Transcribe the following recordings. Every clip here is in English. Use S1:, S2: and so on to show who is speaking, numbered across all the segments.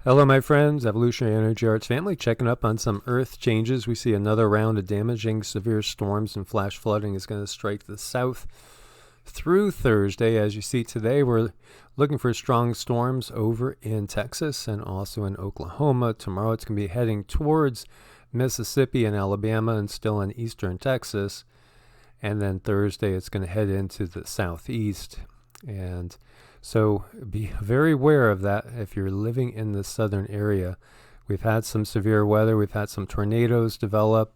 S1: Hello, my friends. Evolutionary Energy Arts family checking up on some Earth changes. We see another round of damaging severe storms and flash flooding is going to strike the south through Thursday. As you see today, we're looking for strong storms over in Texas and also in Oklahoma. Tomorrow it's going to be heading towards Mississippi and Alabama and still in eastern Texas. And then Thursday it's going to head into the southeast. And so be very aware of that if you're living in the southern area. We've had some severe weather. We've had some tornadoes develop.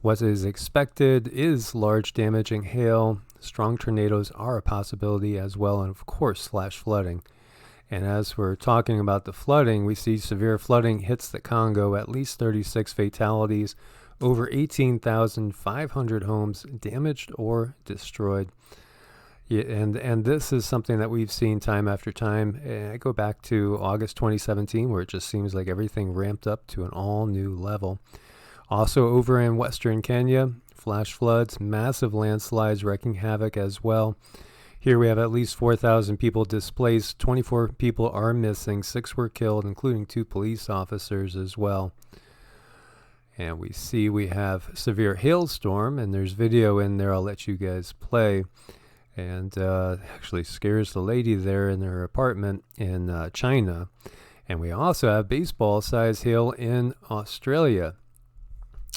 S1: What is expected is large damaging hail. Strong tornadoes are a possibility as well, and of course flash flooding. And as we're talking about the flooding, we see severe flooding hits the Congo, at least 36 fatalities, over 18,500 homes damaged or destroyed. Yeah, and this is something that we've seen time after time. I go back to August 2017, where it just seems like everything ramped up to an all-new level. Also over in western Kenya, flash floods, massive landslides wreaking havoc as well. Here we have at least 4,000 people displaced. 24 people are missing. 6 were killed, including 2 police officers as well. And we have severe hailstorm, and there's video in there I'll let you guys play. And actually scares the lady there in her apartment in China. And we also have baseball-sized hail in Australia.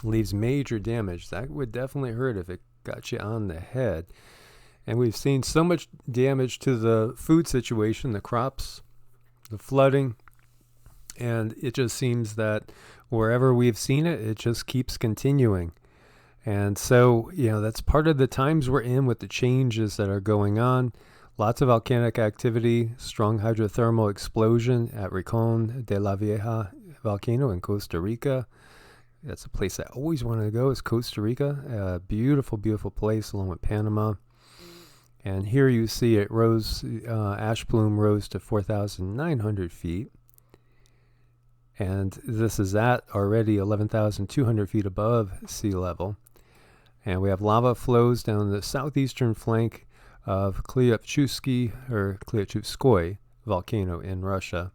S1: Leaves major damage. That would definitely hurt if it got you on the head. And we've seen so much damage to the food situation, the crops, the flooding. And it just seems that wherever we've seen it, it just keeps continuing. And so, that's part of the times we're in with the changes that are going on. Lots of volcanic activity, strong hydrothermal explosion at Rincon de la Vieja volcano in Costa Rica. That's a place I always wanted to go, is Costa Rica. A beautiful, beautiful place along with Panama. And here you see it rose, ash plume rose to 4,900 feet. And this is at already 11,200 feet above sea level. And we have lava flows down the southeastern flank of Klyuchevskoy volcano in Russia.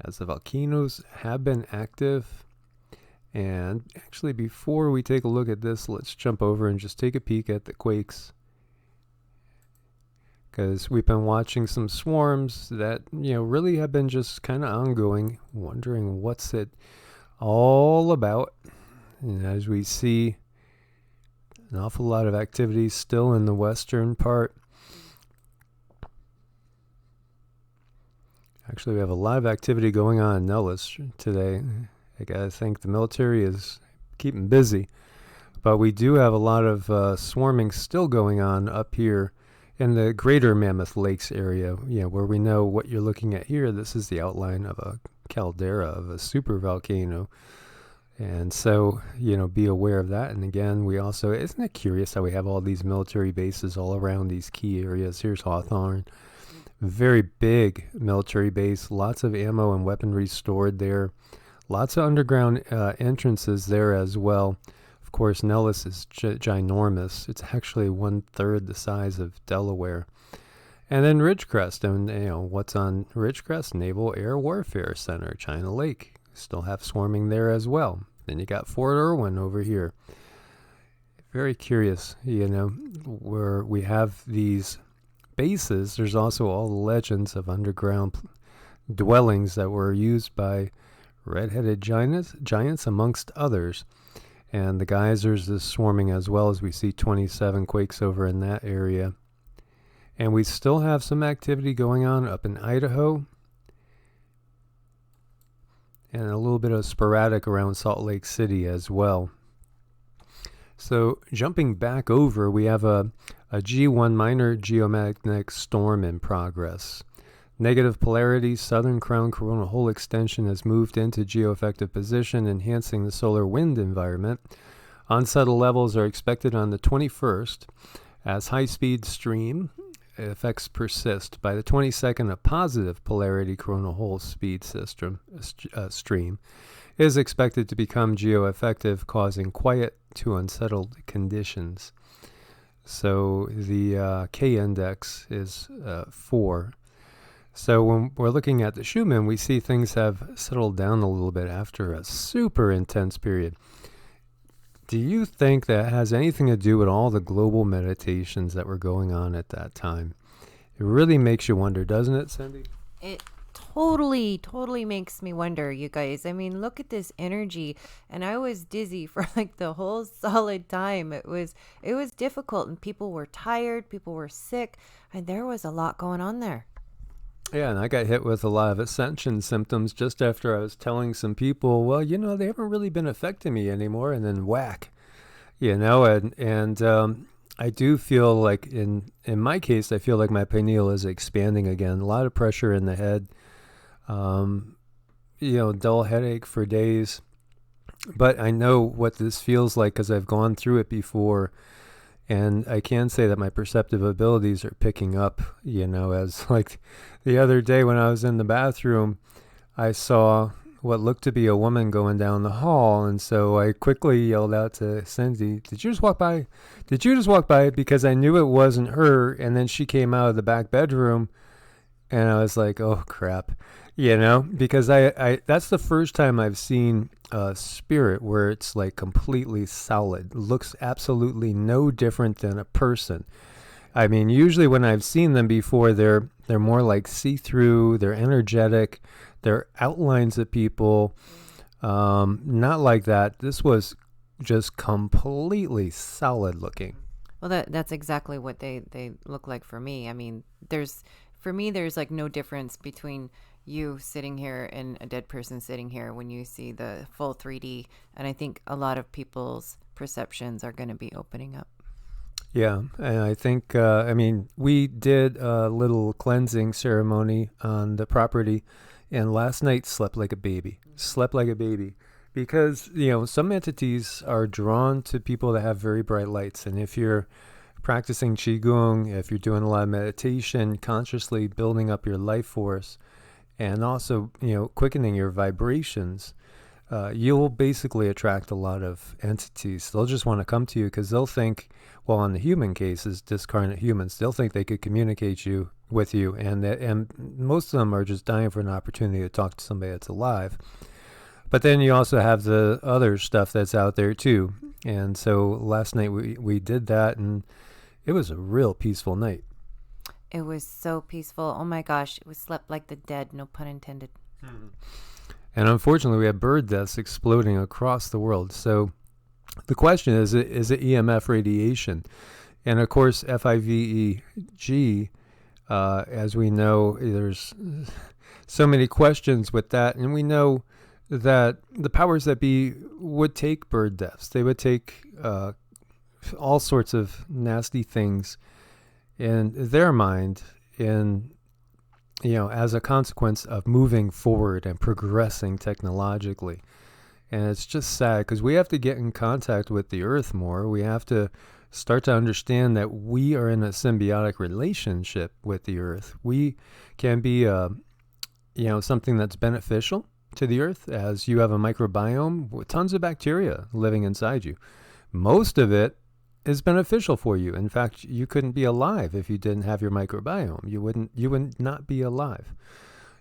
S1: As the volcanoes have been active. And actually, before we take a look at this, let's jump over and just take a peek at the quakes. Because we've been watching some swarms that, really have been just kind of ongoing, wondering what's it all about. And as we see, an awful lot of activity still in the western part. Actually, we have a lot of activity going on in Nellis today. I gotta think the military is keeping busy. But we do have a lot of swarming still going on up here in the greater Mammoth Lakes area, where we know what you're looking at here. This is the outline of a caldera of a super volcano. And so, be aware of that. And again, we also, isn't it curious how we have all these military bases all around these key areas? Here's Hawthorne. Very big military base, lots of ammo and weaponry stored there. Lots of underground entrances there as well. Of course, Nellis is ginormous. It's actually 1/3 the size of Delaware. And then Ridgecrest, and what's on Ridgecrest? Naval Air Warfare Center, China Lake. Still have swarming there as well. Then you got Fort Irwin over here. Very curious, where we have these bases. There's also all the legends of underground dwellings that were used by red-headed giants amongst others. And the geysers is swarming as well, as we see 27 quakes over in that area. And we still have some activity going on up in Idaho. And a little bit of sporadic around Salt Lake City as well. So jumping back over, we have a G1 minor geomagnetic storm in progress. Negative polarity, southern crown coronal hole extension has moved into geoeffective position, enhancing the solar wind environment. Unsettled levels are expected on the 21st as high-speed stream effects persist. By the 22nd, a positive polarity coronal hole speed stream is expected to become geoeffective, causing quiet to unsettled conditions. So the K index is 4. So when we're looking at the Schumann, we see things have settled down a little bit after a super intense period. Do you think that has anything to do with all the global meditations that were going on at that time? It really makes you wonder, doesn't it, Cindy?
S2: It totally makes me wonder, you guys. I mean, look at this energy. And I was dizzy for like the whole solid time. It was difficult, and people were tired, people were sick, and there was a lot going on there.
S1: Yeah, and I got hit with a lot of ascension symptoms just after I was telling some people, well, they haven't really been affecting me anymore, and then whack, and I do feel like in my case, I feel like my pineal is expanding again. A lot of pressure in the head, dull headache for days. But I know what this feels like because I've gone through it before. And I can say that my perceptive abilities are picking up, as like the other day when I was in the bathroom, I saw what looked to be a woman going down the hall. And so I quickly yelled out to Cindy, "Did you just walk by? Did you just walk by?" Because I knew it wasn't her. And then she came out of the back bedroom and I was like, oh, crap, because I that's the first time I've seen a spirit where it's like completely solid, looks absolutely no different than a person. I mean, usually when I've seen them before, they're more like see-through, they're energetic, they're outlines of people. Not like that. This was just completely solid looking.
S2: Well, that's exactly what they look like for me. I mean, there's like no difference between you sitting here and a dead person sitting here when you see the full 3D. And I think a lot of people's perceptions are going to be opening up.
S1: Yeah, and I think, we did a little cleansing ceremony on the property, and last night slept like a baby. Because, some entities are drawn to people that have very bright lights. And if you're practicing QiGong, if you're doing a lot of meditation, consciously building up your life force, and also, quickening your vibrations, you'll basically attract a lot of entities. They'll just want to come to you because they'll think, well, in the human cases, discarnate humans, they'll think they could communicate with you, and most of them are just dying for an opportunity to talk to somebody that's alive. But then you also have the other stuff that's out there too. And so last night we did that, and it was a real peaceful night.
S2: It was so peaceful. Oh my gosh, it was slept like the dead, no pun intended.
S1: And unfortunately, we had bird deaths exploding across the world. So the question is it EMF radiation? And of course, FIVEG, as we know, there's so many questions with that. And we know that the powers that be would take bird deaths. They would take all sorts of nasty things in their mind as a consequence of moving forward and progressing technologically. And it's just sad because we have to get in contact with the earth more. We have to start to understand that we are in a symbiotic relationship with the earth. We can be something that's beneficial to the earth, as you have a microbiome with tons of bacteria living inside you. Most of it is beneficial for you. In fact, you couldn't be alive if you didn't have your microbiome. You would not be alive.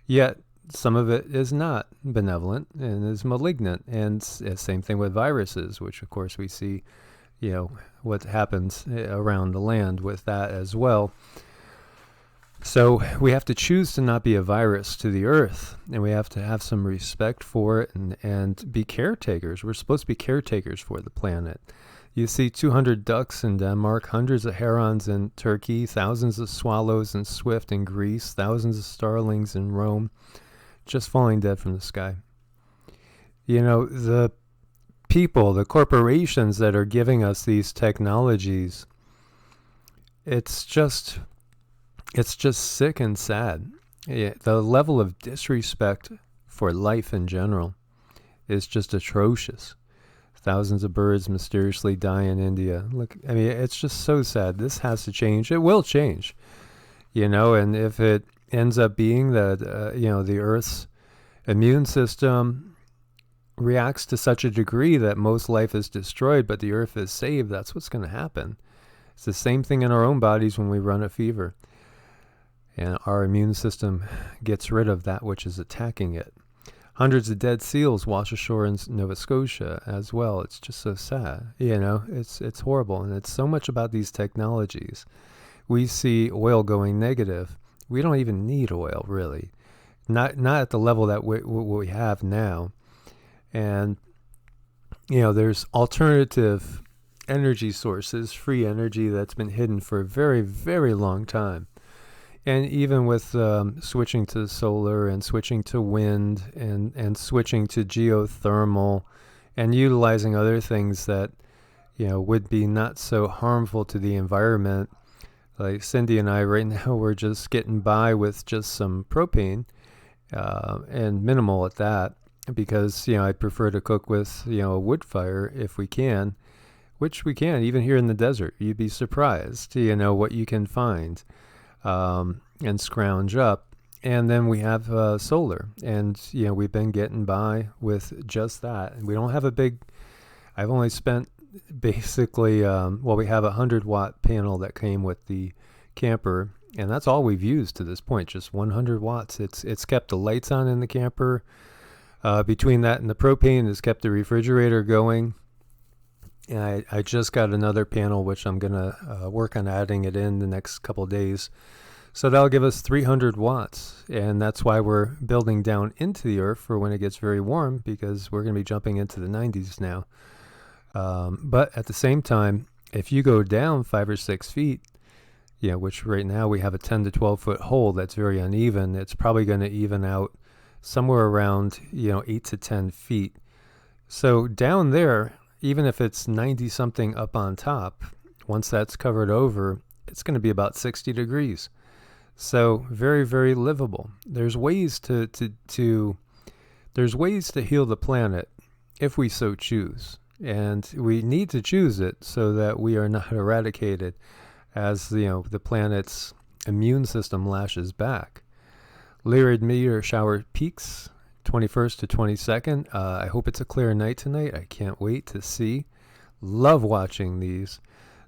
S1: Yet some of it is not benevolent and is malignant. And same thing with viruses, which of course we see, what happens around the land with that as well. So we have to choose to not be a virus to the earth, and we have to have some respect for it and be caretakers. We're supposed to be caretakers for the planet. You see 200 ducks in Denmark, hundreds of herons in Turkey, thousands of swallows in Swift in Greece, thousands of starlings in Rome, just falling dead from the sky. The people, the corporations that are giving us these technologies, it's just sick and sad. The level of disrespect for life in general is just atrocious. Thousands of birds mysteriously die in India. Look, it's just so sad. This has to change. It will change, and if it ends up being that, the Earth's immune system reacts to such a degree that most life is destroyed, but the Earth is saved, that's what's going to happen. It's the same thing in our own bodies when we run a fever. and our immune system gets rid of that which is attacking it. Hundreds of dead seals wash ashore in Nova Scotia as well. It's just so sad. It's horrible. And it's so much about these technologies. We see oil going negative. We don't even need oil, really. Not at the level that we have now. And, there's alternative energy sources, free energy that's been hidden for a very, very long time. And even with switching to solar and switching to wind and switching to geothermal and utilizing other things that, would be not so harmful to the environment. Like Cindy and I right now, we're just getting by with just some propane and minimal at that because, I'd prefer to cook with, a wood fire if we can, which we can even here in the desert. You'd be surprised, what you can find. And scrounge up. And then we have solar. And, we've been getting by with just that. And we don't have I've only spent basically, we have a 100-watt panel that came with the camper. And that's all we've used to this point, just 100 watts. It's kept the lights on in the camper. Between that and the propane, it's kept the refrigerator going. And I just got another panel, which I'm going to work on adding it in the next couple of days. So that'll give us 300 watts. And that's why we're building down into the earth for when it gets very warm, because we're going to be jumping into the 90s now. But at the same time, if you go down 5 or 6 feet, which right now we have a 10 to 12 foot hole that's very uneven, it's probably going to even out somewhere around, 8 to 10 feet. So down there, even if it's 90 something up on top, once that's covered over, it's going to be about 60 degrees. So very, very livable. There's ways to there's ways to heal the planet if we so choose. And we need to choose it so that we are not eradicated as the planet's immune system lashes back. Lyrid meteor shower peaks 21st to 22nd. I hope it's a clear night tonight. I can't wait to see. Love watching these.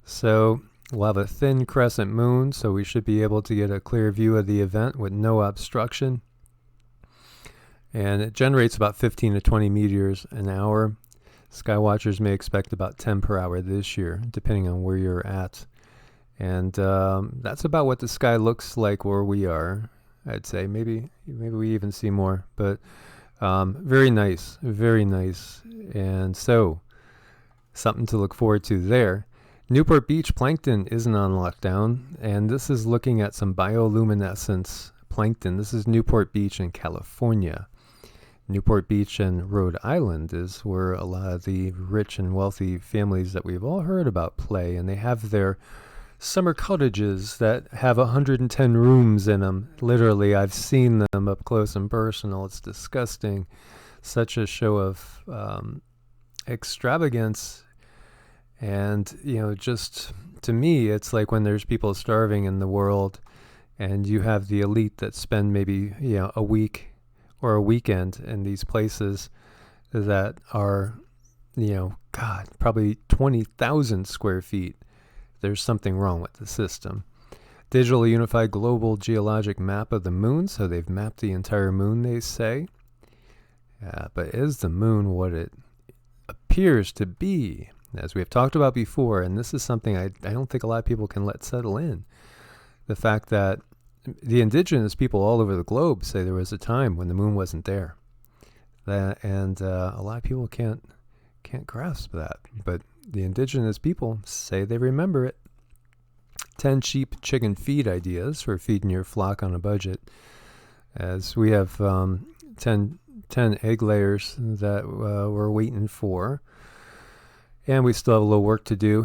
S1: So we'll have a thin crescent moon, so we should be able to get a clear view of the event with no obstruction. And it generates about 15 to 20 meteors an hour. Skywatchers may expect about 10 per hour this year, depending on where you're at. And that's about what the sky looks like where we are. I'd say maybe we even see more, but very nice, very nice. And so something to look forward to there. Newport Beach plankton isn't on lockdown, and this is looking at some bioluminescence plankton. This is Newport Beach in California. Newport Beach and Rhode Island is where a lot of the rich and wealthy families that we've all heard about play, and they have their summer cottages that have 110 rooms in them. Literally, I've seen them up close and personal. It's disgusting. Such a show of extravagance. And, just to me, it's like when there's people starving in the world and you have the elite that spend maybe, a week or a weekend in these places that are, probably 20,000 square feet. There's something wrong with the system. Digital Unified Global Geologic Map of the Moon. So they've mapped the entire moon, they say. But is the moon what it appears to be? As we have talked about before, and this is something I don't think a lot of people can let settle in. The fact that the indigenous people all over the globe say there was a time when the moon wasn't there. And a lot of people can't grasp that. But the indigenous people say they remember it. 10 cheap chicken feed ideas for feeding your flock on a budget. As we have 10 egg layers that we're waiting for. And we still have a little work to do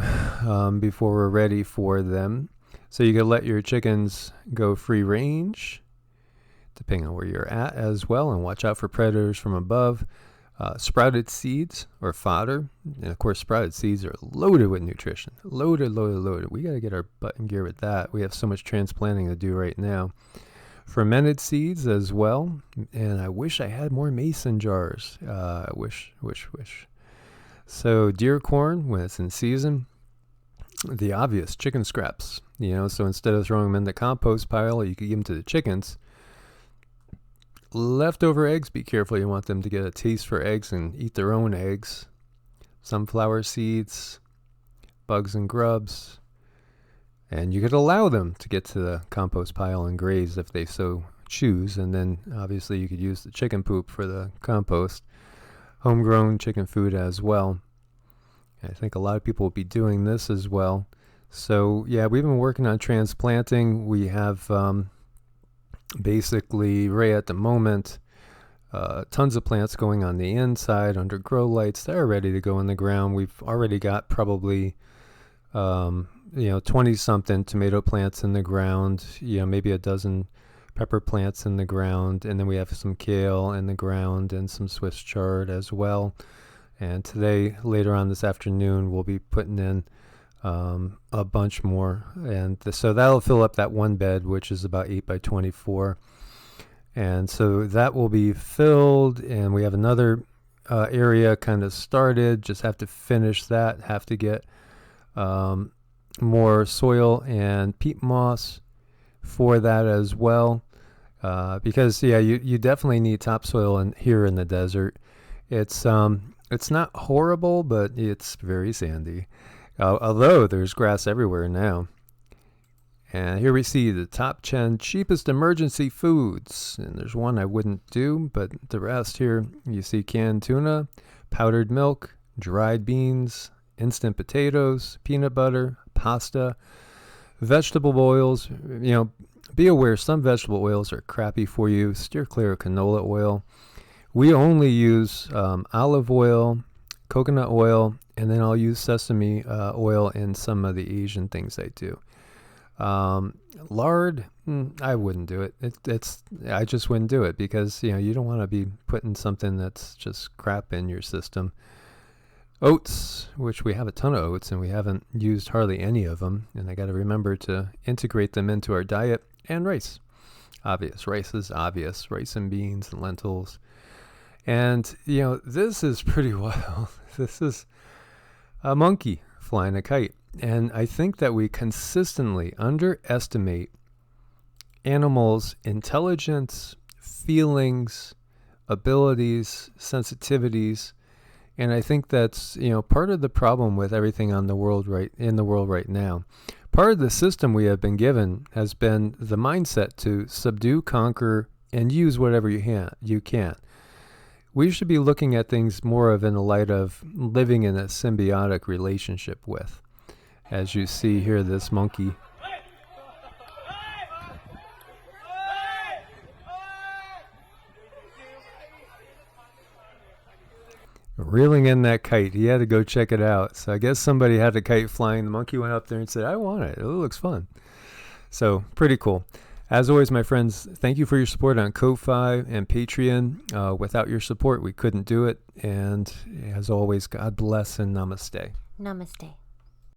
S1: before we're ready for them. So you can let your chickens go free range, depending on where you're at as well, and watch out for predators from above. Sprouted seeds or fodder. And of course, sprouted seeds are loaded with nutrition. Loaded. We got to get our butt in gear with that. We have so much transplanting to do right now. Fermented seeds as well. And I wish I had more mason jars. Wish. So deer corn when it's in season. the obvious chicken scraps. So instead of throwing them in the compost pile, you could give them to the chickens. Leftover eggs, be careful. You want them to get a taste for eggs and eat their own eggs. Sunflower seeds, bugs and grubs. And you could allow them to get to the compost pile and graze if they so choose. And then obviously you could use the chicken poop for the compost. Homegrown chicken food as well. I think a lot of people will be doing this as well. So yeah, we've been working on transplanting. We have basically right at the moment tons of plants going on the inside under grow lights. They're ready to go in the ground. We've already got probably 20 something tomato plants in the ground, maybe a dozen pepper plants in the ground, and then we have some kale in the ground and some Swiss chard as well. And today, later on this afternoon, we'll be putting in a bunch more. And so that'll fill up that one bed, which is about 8 by 24. And so that will be filled. And we have another area kind of started. Just have to finish that. Have to get more soil and peat moss for that as well. Because, you definitely need topsoil here in the desert. It's not horrible, but it's very sandy. Although there's grass everywhere now. And here we see the top 10 cheapest emergency foods. And there's one I wouldn't do, but the rest here, you see canned tuna, powdered milk, dried beans, instant potatoes, peanut butter, pasta, vegetable oils. Be aware some vegetable oils are crappy for you. Steer clear of canola oil. We only use olive oil, coconut oil, and then I'll use sesame oil in some of the Asian things I do. Lard, I wouldn't do it. I just wouldn't do it because you don't want to be putting something that's just crap in your system. Oats, which we have a ton of oats and we haven't used hardly any of them, and I got to remember to integrate them into our diet. And rice, obvious. Rice is obvious. Rice and beans and lentils. And, this is pretty wild. This is a monkey flying a kite. And I think that we consistently underestimate animals' intelligence, feelings, abilities, sensitivities. And I think that's, part of the problem with everything in the world right now. Part of the system we have been given has been the mindset to subdue, conquer, and use whatever you can. We should be looking at things more of in the light of living in a symbiotic relationship with. As you see here, this monkey. Reeling in that kite. He had to go check it out. So I guess somebody had a kite flying. The monkey went up there and said, I want it. It looks fun. So pretty cool. As always, my friends, thank you for your support on Ko-Fi and Patreon. Without your support, we couldn't do it. And as always, God bless and namaste.
S2: Namaste.